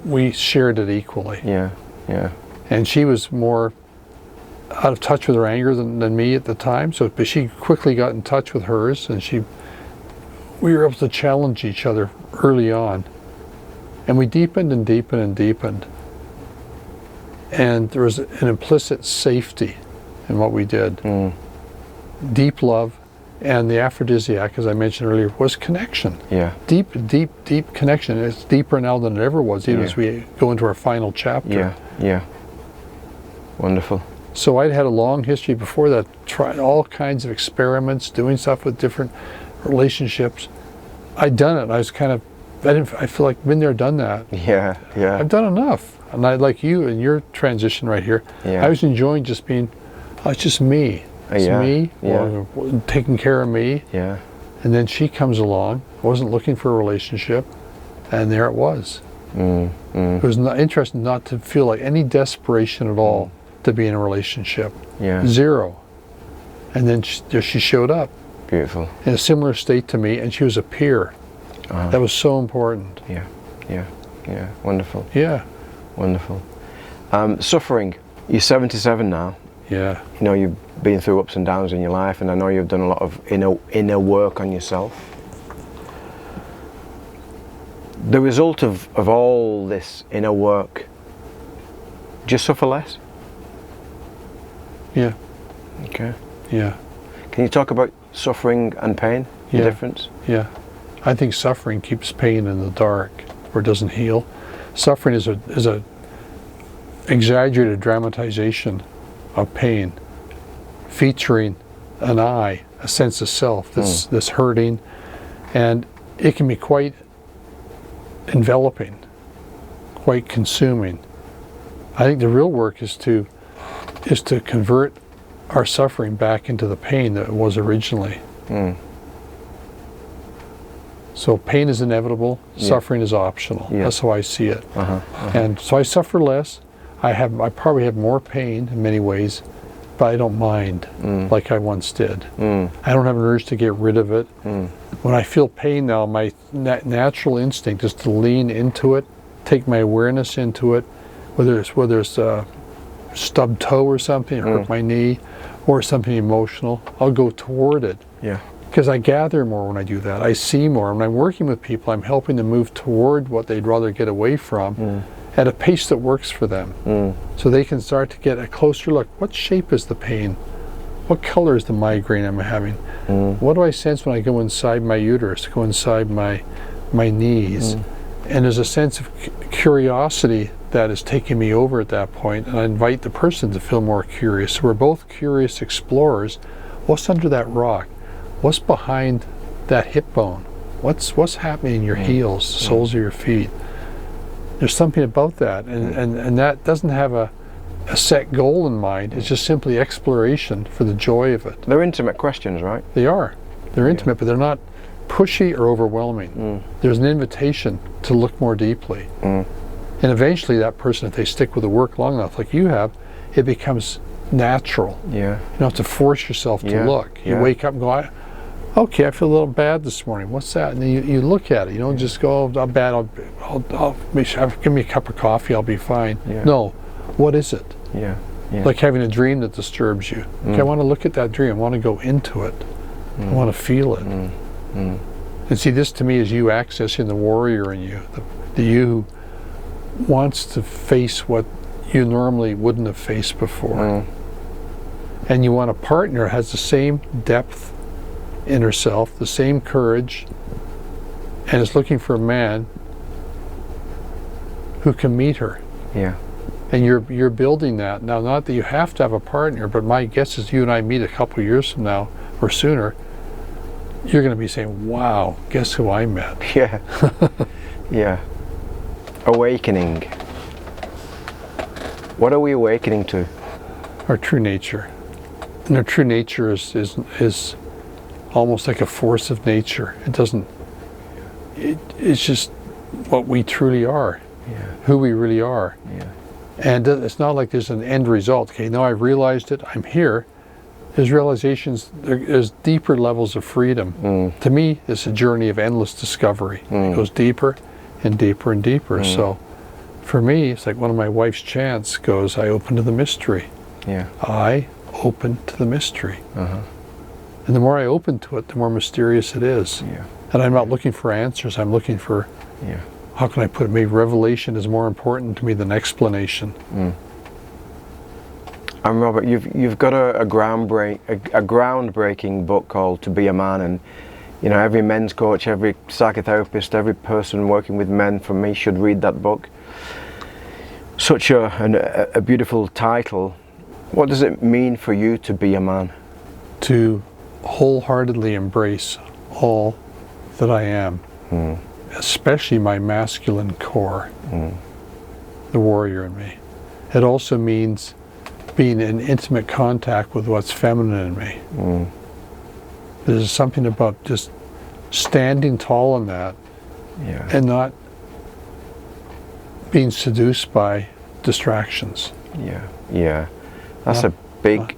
we shared it equally. Yeah, yeah. And she was more out of touch with her anger than me at the time. So, but she quickly got in touch with hers, and we were able to challenge each other early on. And we deepened and deepened and deepened. And there was an implicit safety in what we did. Deep love, and the aphrodisiac, as I mentioned earlier, was connection. Yeah. Deep, deep, deep connection. It's deeper now than it ever was, even as we go into our final chapter. Yeah, yeah. Wonderful. So I'd had a long history before that, trying all kinds of experiments, doing stuff with different relationships. I'd done it. I was kind of, I feel like been there, done that. Yeah, yeah. I've done enough. And I, like you in your transition right here, I was enjoying just being, it's just me. It's me, taking care of me. Yeah. And then she comes along, wasn't looking for a relationship, and there it was. It was not interesting not to feel like any desperation at all to be in a relationship. Yeah. Zero. And then she showed up. Beautiful. In a similar state to me, and she was a peer. That was so important. Yeah, yeah, yeah. Wonderful. Yeah. Wonderful. Suffering. You're 77 now. Yeah. You know, you've been through ups and downs in your life, and I know you've done a lot of inner work on yourself. The result of all this inner work, do you suffer less? Yeah. Okay. Yeah. Can you talk about suffering and pain, the difference? Yeah. I think suffering keeps pain in the dark, or doesn't heal. Suffering is a exaggerated dramatization of pain, featuring an I, a sense of self, this hurting, and it can be quite enveloping, quite consuming. I think the real work is to convert our suffering back into the pain that it was originally. So pain is inevitable, suffering is optional. That's how I see it. And so I suffer less. I probably have more pain in many ways, but I don't mind like I once did. I don't have an urge to get rid of it. When I feel pain now, my natural instinct is to lean into it, take my awareness into it, whether it's a stubbed toe or something, or hurt my knee, or something emotional, I'll go toward it. Yeah. Because I gather more when I do that. I see more. When I'm working with people, I'm helping them move toward what they'd rather get away from at a pace that works for them. So they can start to get a closer look. What shape is the pain? What color is the migraine I'm having? What do I sense when I go inside my uterus, go inside my knees? And there's a sense of curiosity that is taking me over at that point, and I invite the person to feel more curious. So we're both curious explorers. What's under that rock? What's behind that hip bone? What's happening in your heels, soles of your feet? There's something about that, and that doesn't have a set goal in mind. It's just simply exploration for the joy of it. They're intimate questions, right? They are. They're intimate, but they're not pushy or overwhelming. There's an invitation to look more deeply. And eventually that person, if they stick with the work long enough, like you have, it becomes natural. Yeah. You don't have to force yourself to look. You wake up and go, okay, I feel a little bad this morning. What's that? And then you look at it. You don't just go, oh, I'm bad. I'll give me a cup of coffee. I'll be fine. No, what is it? Like having a dream that disturbs you. Okay, I want to look at that dream. I want to go into it. I want to feel it. And see, this to me is you accessing the warrior in you, the you who wants to face what you normally wouldn't have faced before. And you want a partner who has the same depth in herself, the same courage, and is looking for a man who can meet her. And you're building that. Now, not that you have to have a partner, but my guess is you and I meet a couple of years from now or sooner, you're going to be saying, wow, guess who I met? Yeah. Awakening. What are we awakening to? Our true nature. And our true nature is almost like a force of nature. It's just what we truly are, who we really are. And it's not like there's an end result. Okay, now I've realized it, I'm here. There's realizations, there's deeper levels of freedom. To me, it's a journey of endless discovery. It goes deeper and deeper and deeper. So for me, it's like one of my wife's chants goes, I open to the mystery. Yeah. I open to the mystery. And the more I open to it, the more mysterious it is. Yeah. And I'm not looking for answers. I'm looking for, how can I put it? Maybe revelation is more important to me than explanation. And Robert, you've got a groundbreaking book called To Be a Man, and you know, every men's coach, every psychotherapist, every person working with men from me should read that book. Such a beautiful title. What does it mean for you to be a man? To wholeheartedly embrace all that I am, especially my masculine core, the warrior in me. It also means being in intimate contact with what's feminine in me. There's something about just standing tall in that and not being seduced by distractions. That's a big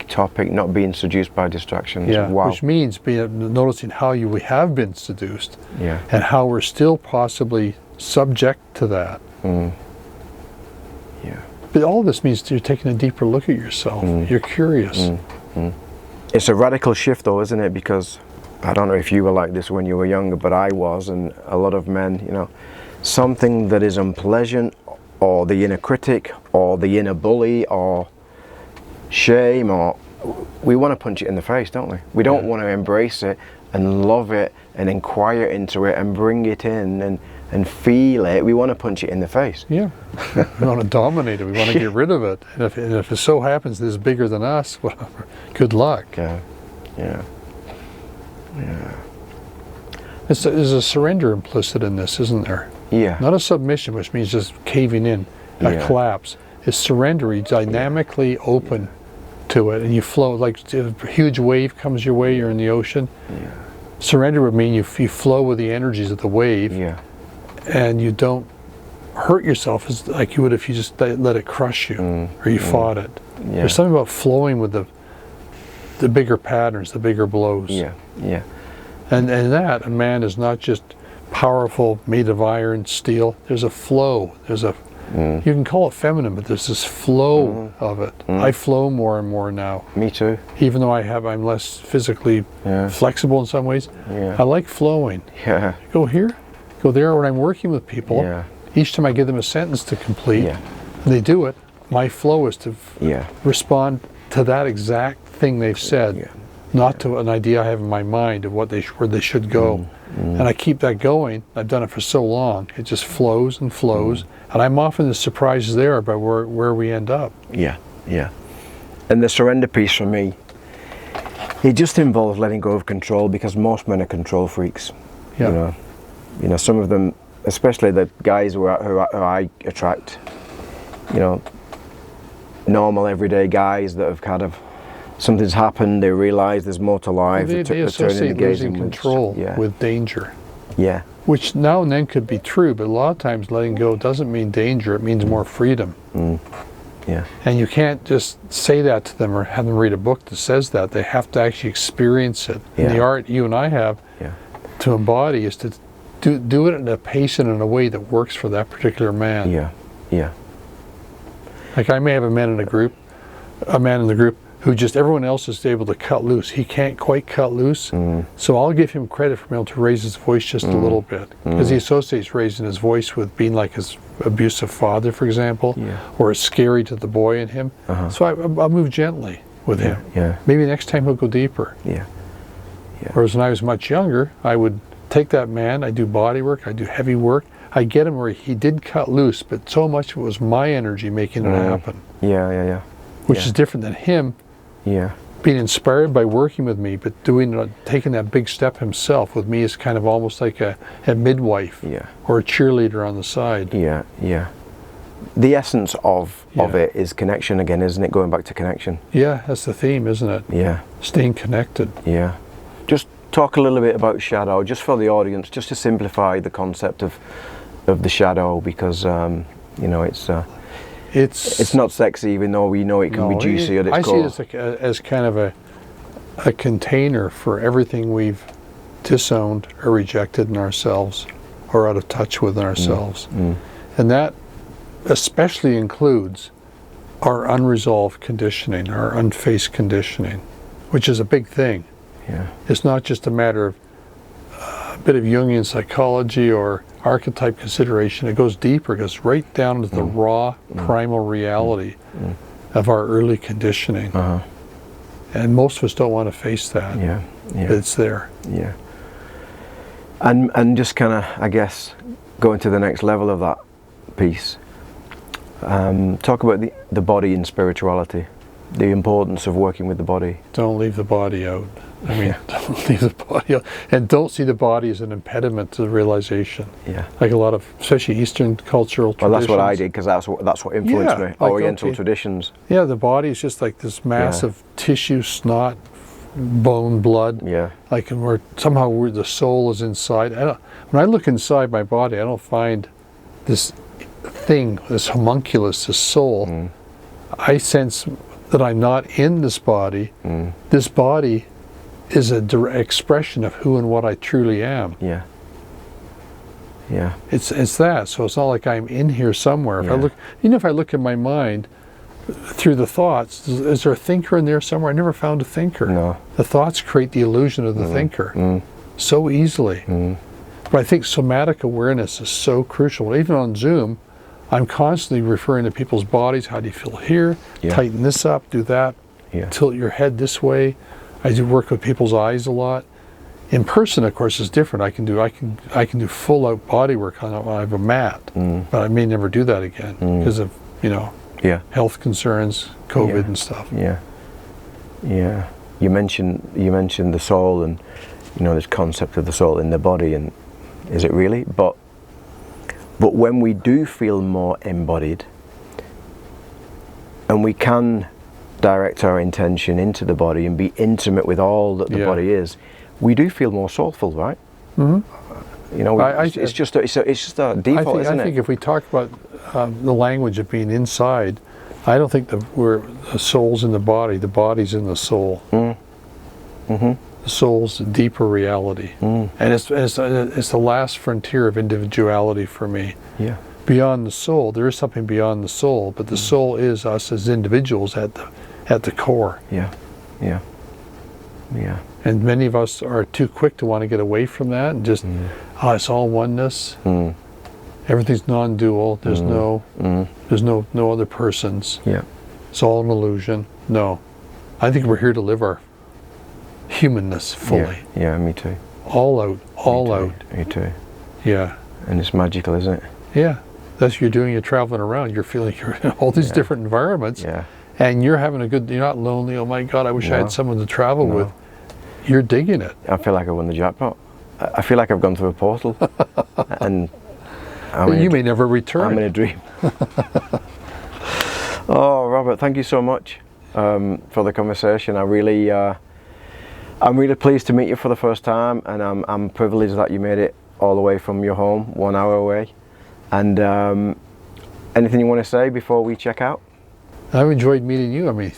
topic, not being seduced by distractions. Wow. Which means noticing how we have been seduced and how we're still possibly subject to that. But all this means you're taking a deeper look at yourself. You're curious. It's a radical shift though, isn't it? Because I don't know if you were like this when you were younger, but I was, and a lot of men, you know, something that is unpleasant, or the inner critic, or the inner bully, or shame, or we want to punch it in the face, don't we? We don't want to embrace it and love it and inquire into it and bring it in and feel it. We want to punch it in the face. We want to dominate it. We want to get rid of it. And if it so happens that it's bigger than us, well, good luck. There's a surrender implicit in this, isn't there? Not a submission, which means just caving in, a collapse. It's surrender. You dynamically open to it, and you flow. Like a huge wave comes your way, you're in the ocean. Surrender would mean you flow with the energies of the wave, and you don't hurt yourself as like you would if you just let it crush you or you fought it. There's something about flowing with the bigger patterns, the bigger blows. And that a man is not just powerful, made of iron, steel. There's a flow. There's a you can call it feminine, but there's this flow of it. I flow more and more now. Me too. Even though I'm less physically flexible in some ways. I like flowing. Go here, go there. When I'm working with people, each time I give them a sentence to complete, and they do it, my flow is to respond to that exact thing they've said, not to an idea I have in my mind of where they should go. And I keep that going. I've done it for so long. It just flows and flows. And I'm often as surprised there about where we end up. And the surrender piece for me, it just involves letting go of control, because most men are control freaks. You know, some of them, especially the guys who I attract, you know, normal everyday guys that have kind of, something's happened, they realize there's more to life. They associate losing control with danger. Which now and then could be true, but a lot of times letting go doesn't mean danger, it means more freedom. And you can't just say that to them or have them read a book that says that. They have to actually experience it. And the art you and I have to embody is to do it at a pace and in a way that works for that particular man. Like I may have a man in the group who just everyone else is able to cut loose. He can't quite cut loose, so I'll give him credit for being able to raise his voice just a little bit, because he associates raising his voice with being like his abusive father, for example, or it's scary to the boy in him. So I'll move gently with him. Maybe next time he'll go deeper. Whereas when I was much younger, I would take that man, I do body work, I do heavy work, I get him where he did cut loose, but so much of it was my energy making it happen. Which is different than him being inspired by working with me, but taking that big step himself with me is kind of almost like a midwife or a cheerleader on the side. The essence of it is connection again, isn't it? Going back to connection. That's the theme, isn't it? Staying connected. Just talk a little bit about shadow, just for the audience, just to simplify the concept of the shadow, because you know, it's It's not sexy, even though we know it can be juicy at its core. I see it as kind of a container for everything we've disowned or rejected in ourselves or out of touch with ourselves. And that especially includes our unresolved conditioning, our unfaced conditioning, which is a big thing. Yeah. It's not just a matter of a bit of Jungian psychology or archetype consideration. It goes deeper. It goes right down to the raw, primal reality of our early conditioning. And most of us don't want to face that. But it's there. Yeah. And just kind of, I guess, going to the next level of that piece. Talk about the body and spirituality, the importance of working with the body. Don't leave the body out. I mean, don't leave the body out. And don't see the body as an impediment to the realization. Yeah. Like a lot of, especially Eastern cultural traditions. Well, that's what I did, because that's what influenced me. Like, Oriental traditions. Yeah, the body is just like this massive tissue, snot, bone, blood. Yeah. Like, and somehow the soul is inside. When I look inside my body, I don't find this thing, this homunculus, this soul. I sense that I'm not in this body. This body is a direct expression of who and what I truly am. Yeah. Yeah. It's that. So it's not like I'm in here somewhere. If I look in my mind through the thoughts, is there a thinker in there somewhere? I never found a thinker. No. The thoughts create the illusion of the thinker so easily. But I think somatic awareness is so crucial. Even on Zoom, I'm constantly referring to people's bodies. How do you feel here? Tighten this up, do that. Tilt your head this way. I do work with people's eyes a lot. In person, of course, is different. I can do full out body work on I have a mat, but I may never do that again because of health concerns, COVID and stuff. Yeah. Yeah. You mentioned the soul and this concept of the soul in the body, and is it really? But when we do feel more embodied, and we can direct our intention into the body and be intimate with all that the body is, we do feel more soulful, right? It's just a default, isn't it? I think if we talk about the language of being inside, I don't think the soul's in the body. The body's in the soul. The soul's a deeper reality, and it's the last frontier of individuality for me. Yeah. Beyond the soul, there is something beyond the soul, but the soul is us as individuals at the core. Yeah. Yeah. Yeah. And many of us are too quick to want to get away from that and just, it's all oneness. Everything's non-dual. There's no other persons. Yeah. It's all an illusion. No, I think we're here to live our humanness fully. Yeah, me too. All out. Me too. Yeah. And it's magical, isn't it? Yeah. That's what you're doing. You're traveling around. You're feeling you're in all these different environments. Yeah. And you're having you're not lonely. Oh my God, I wish I had someone to travel with. You're digging it. I feel like I won the jackpot. I feel like I've gone through a portal. And you may never return. I'm in a dream. Oh, Robert, thank you so much for the conversation. I'm really pleased to meet you for the first time, and I'm privileged that you made it all the way from your home, 1 hour away. And anything you want to say before we check out? I've enjoyed meeting you. I mean,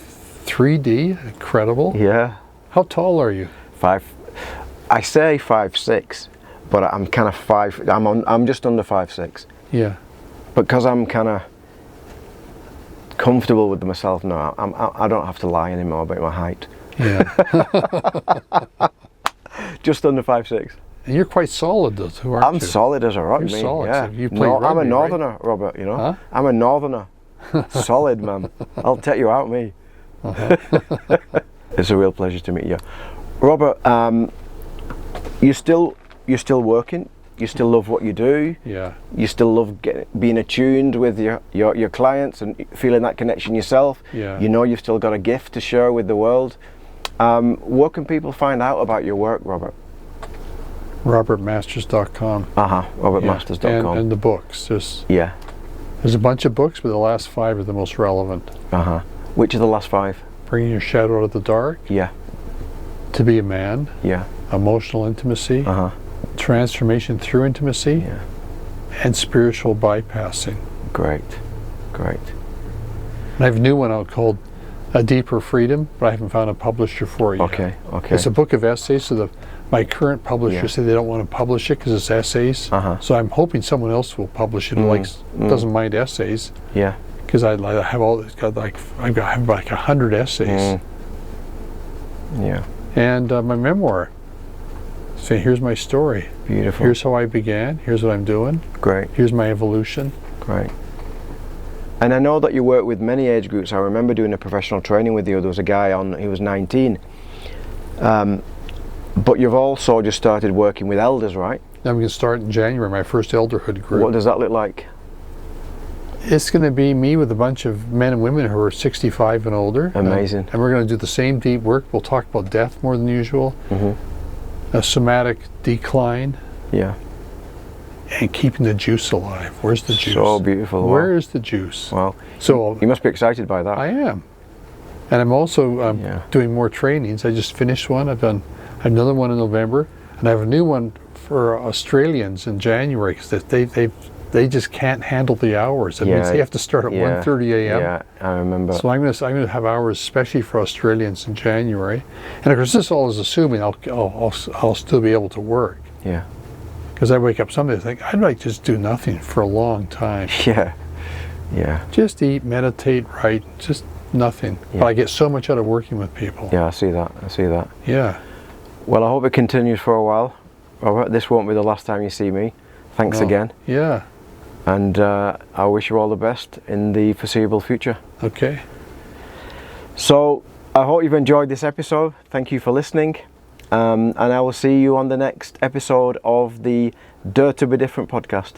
3D, incredible. Yeah. How tall are you? I say 5'6", but I'm kind of 5. I'm just under 5'6". Yeah. Because I'm kind of comfortable with myself now. I don't have to lie anymore about my height. Yeah. Just under 5'6". And you're quite solid, though, too, aren't you? I'm solid as a rock. You're solid. Yeah. So you play rugby, I'm a northerner, right? Robert. Huh? I'm a northerner. Solid, man. I'll take you out, me. It's a real pleasure to meet you, Robert. You're still working. You still love what you do. Yeah. You still love being attuned with your clients and feeling that connection yourself. Yeah. You've still got a gift to share with the world. What can people find out about your work, Robert? RobertMasters.com. RobertMasters.com. And the books. There's a bunch of books, but the last 5 are the most relevant. Which are the last 5? Bringing Your Shadow Out of the Dark. Yeah. To Be a Man. Yeah. Emotional Intimacy. Transformation Through Intimacy. Yeah. And Spiritual Bypassing. Great. And I have a new one out called A Deeper Freedom, but I haven't found a publisher for it yet. Okay. It's a book of essays, so my current publisher said they don't want to publish it because it's essays. So I'm hoping someone else will publish it who doesn't mind essays. Yeah. Because I have I've got like 100 essays. Yeah. And my memoir. So here's my story. Beautiful. Here's how I began. Here's what I'm doing. Great. Here's my evolution. Great. And I know that you work with many age groups. I remember doing a professional training with you. There was a guy on, he was 19. But you've also just started working with elders, right? I'm going to start in January, my first elderhood group. What does that look like? It's going to be me with a bunch of men and women who are 65 and older. Amazing. And we're going to do the same deep work. We'll talk about death more than usual. A somatic decline. Yeah. And keeping the juice alive. Where's the juice? So beautiful. Where is the juice? Well, so you must be excited by that. I am. And I'm also doing more trainings. I just finished one. I have another one in November. And I have a new one for Australians in January because they just can't handle the hours. It means they have to start at 1:30 a.m. Yeah, I remember. So I'm going to have hours especially for Australians in January. And of course this all is assuming I'll still be able to work. Yeah. Because I wake up someday and think, I'd like to just do nothing for a long time. Yeah. Yeah. Just eat, meditate, write, just nothing. Yeah. But I get so much out of working with people. Yeah, I see that. Yeah. Well, I hope it continues for a while. Robert, this won't be the last time you see me. Thanks again. Yeah. And I wish you all the best in the foreseeable future. Okay. So, I hope you've enjoyed this episode. Thank you for listening. And I will see you on the next episode of the Dare to Be Different podcast.